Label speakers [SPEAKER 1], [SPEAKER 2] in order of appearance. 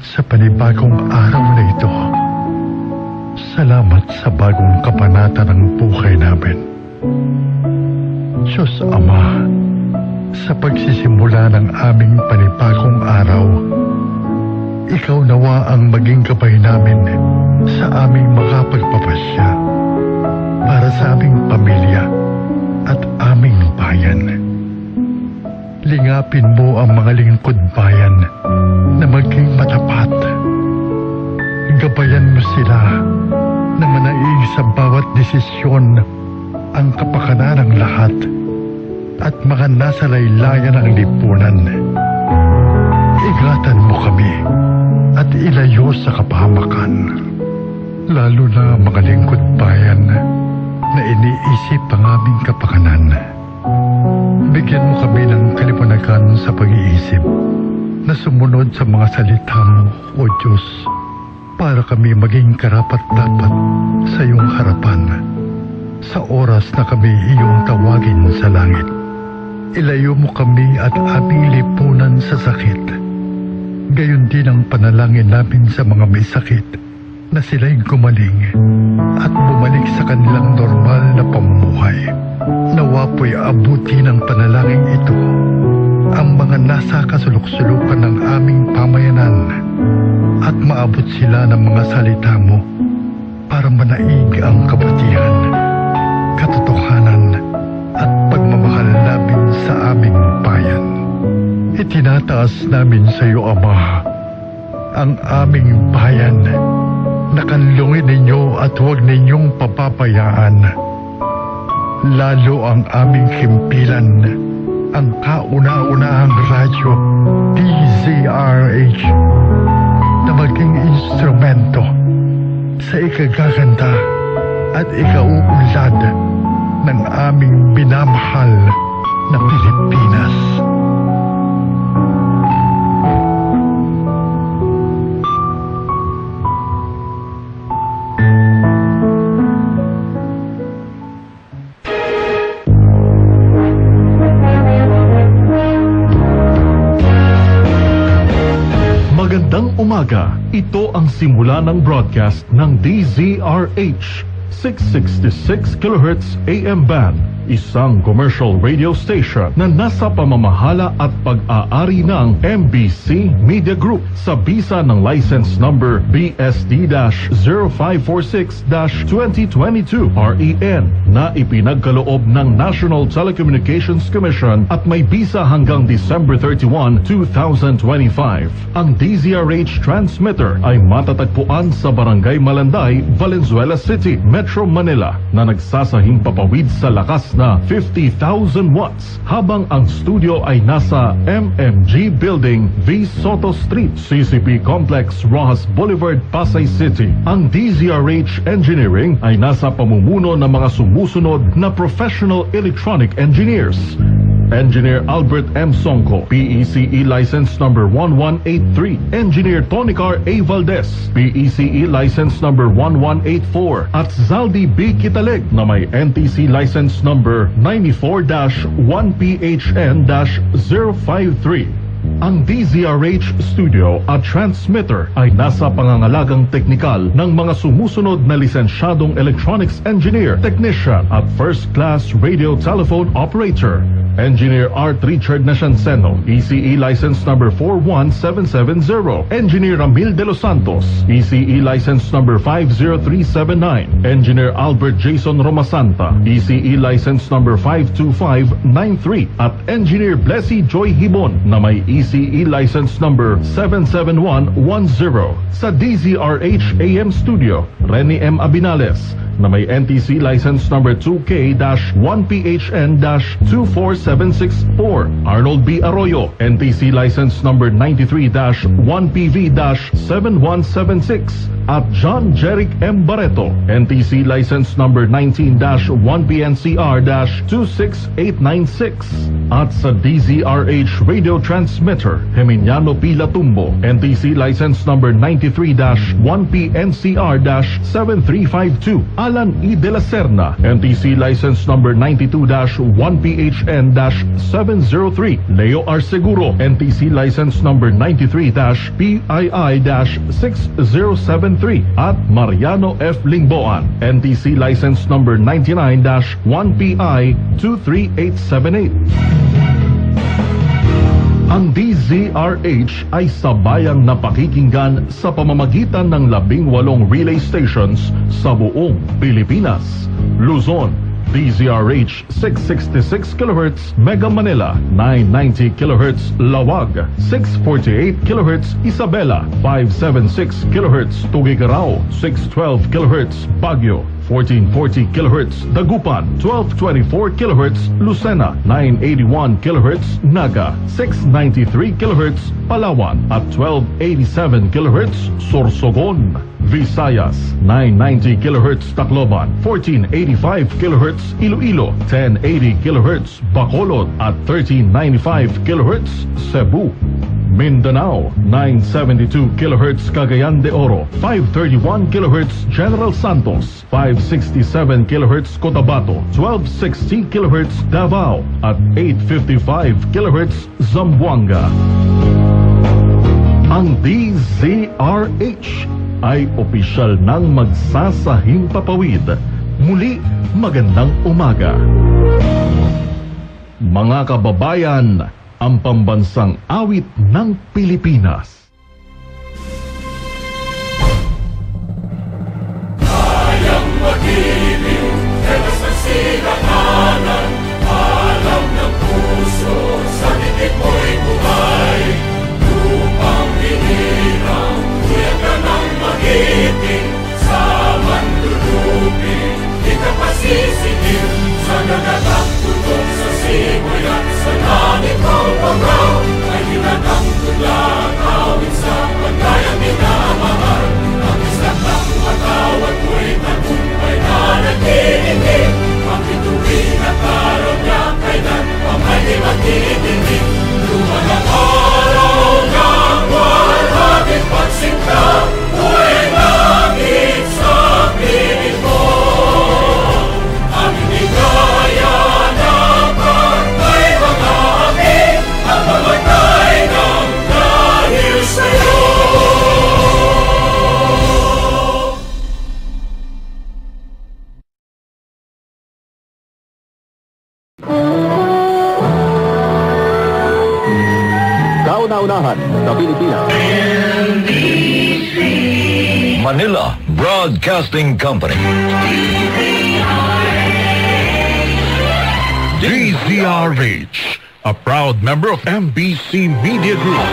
[SPEAKER 1] sa panibagong araw na ito. Salamat sa bagong kabanata ng buhay namin. Diyos Ama, sa pagsisimula ng aming panibagong araw, Ikaw nawa ang maging gabay namin sa aming mga pagpapasya para sa aming pamilya at aming bayan. Lingapin mo ang mga lingkod bayan na maging matapat. Gabayan mo sila na manaig sa bawat desisyon ang kapakanan ng lahat at mga nasa laylayan ng lipunan. Ingatan mo kami at ilayo sa kapahamakan, lalo na mga lingkod bayan na iniisip ang aming kapakanan. Bigyan mo kami ng kaliwanagan sa pag-iisip na sumunod sa mga salita mo, O Diyos, para kami maging karapat-dapat sa iyong harapan sa oras na kami iyong tawagin sa langit. Ilayo mo kami at aming lipunan sa sakit. Gayon din ang panalangin namin sa mga may sakit na sila'y gumaling at bumalik sa kanilang normal na pamumuhay. Nawa po'y abuti ng panalangin ito ang mga nasa kasulok-sulukan ng aming pamayanan at maabot sila ng mga salita mo para manaig ang kabutihan, katotohanan at pagmamahal namin sa aming bayan. Itinataas namin sa iyo, Ama, ang aming bayan na kanlungin ninyo at huwag ninyong papabayaan. Lalo ang aming himpilan, ang kauna-unahang radyo DZRH na maging instrumento sa ikagaganda at ikauunlad ng aming minamahal na Pilipinas.
[SPEAKER 2] Magandang umaga. Ito ang simula ng broadcast ng DZRH 666 kHz AM band, isang commercial radio station na nasa pamamahala at pag-aari ng MBC Media Group sa bisa ng license number BSD-0546-2022 REN na ipinagkaloob ng National Telecommunications Commission at may bisa hanggang December 31, 2025. Ang DZRH transmitter ay matatagpuan sa Barangay Malanday, Valenzuela City, Metro Manila na nagsasahing papawid sa lakas na 50,000 watts habang ang studio ay nasa MMG Building, V. Soto Street, CCP Complex, Rojas Boulevard, Pasay City. Ang DZRH Engineering ay nasa pamumuno ng mga sumusunod na professional electronic engineers. Engineer Albert M. Songco, PECE license number 1183. Engineer Tonicar A. Valdez, PECE license number 1184. At Zaldi B. Kitaleg na may NTC license number 94-1PHN-053. Ang DZRH Studio at Transmitter ay nasa pangangalagang teknikal ng mga sumusunod na lisensyadong electronics engineer, technician at first-class radio telephone operator. Engineer Art Richard Nascianceno, ECE license number 41770. Engineer Ramil De Los Santos, ECE license number 50379. Engineer Albert Jason Romasanta, ECE license number 52593. At Engineer Blessy Joy Hibon na may ECE license number 77110. Sa DZRH AM Studio, Rene M. Abinales na may NTC license number 2K-1PHN-24764. Arnold B. Arroyo, NTC license number 93-1PV-7176. At John Jeric M. Barreto, NTC license number 19-1PNCR-26896. At sa DZRH Radio Transmitter, Geminiano P. Latumbo, NTC license number 93-1PNCR-7352. Alan E. De La Serna, NTC license number 92-1PHN-703. Leo R. Seguro, NTC license number 93-PII-6073. At Mariano F. Lingboan, NTC license number 99-1PI-23878. Ang DZRH ay sabayang napakikinggan sa pamamagitan ng 18 relay stations sa buong Pilipinas. Luzon, DZRH 666 kHz Mega Manila, 990 kHz Lawag, 648 kHz Isabela, 576 kHz Tuguegarao, 612 kHz Baguio, 1440 kHz Dagupan, 1224 kHz Lucena, 981 kHz Naga, 693 kHz Palawan at 1287 kHz Sorsogon. Visayas, 990 kHz Tacloban, 1485 kHz Iloilo, 1080 kHz Bacolod at 1395 kHz Cebu. Mindanao, 972 kHz Cagayan de Oro, 531 kHz General Santos, 567 kHz Cotabato, 1260 kHz Davao at 855 kHz Zamboanga. Ang DZRH ay opisyal nang magsasahing papawid. Muli, magandang umaga. Mga kababayan, ang pambansang awit ng Pilipinas.
[SPEAKER 3] Kayang mag-ibig, telas ng silakanan, alam ng puso, sa titik mo'y buhay. Lupang hinirang, kuya ka ng magiting, sa manlulupin, di ka pasisingil, sa nagatang tutok sa simoy at sa langit mo pagaw, ay hinatang tudla, awit sa pagkayang minamahal. Ang isang ng matawad mo'y tagumpay na nag-iindig, ang bituin at araw niya kailan pa may di magtitingin. Luman ang araw ng walhagin pagsinta, buhay langit sa piling mo. Ang hindi kaya na pagkay mga aking, ang mamatay ng dahil sa'yo.
[SPEAKER 4] Kauna-unahan sa Pilipinas.
[SPEAKER 5] Manila Broadcasting Company.
[SPEAKER 6] DZRH, a proud member of MBC Media Group,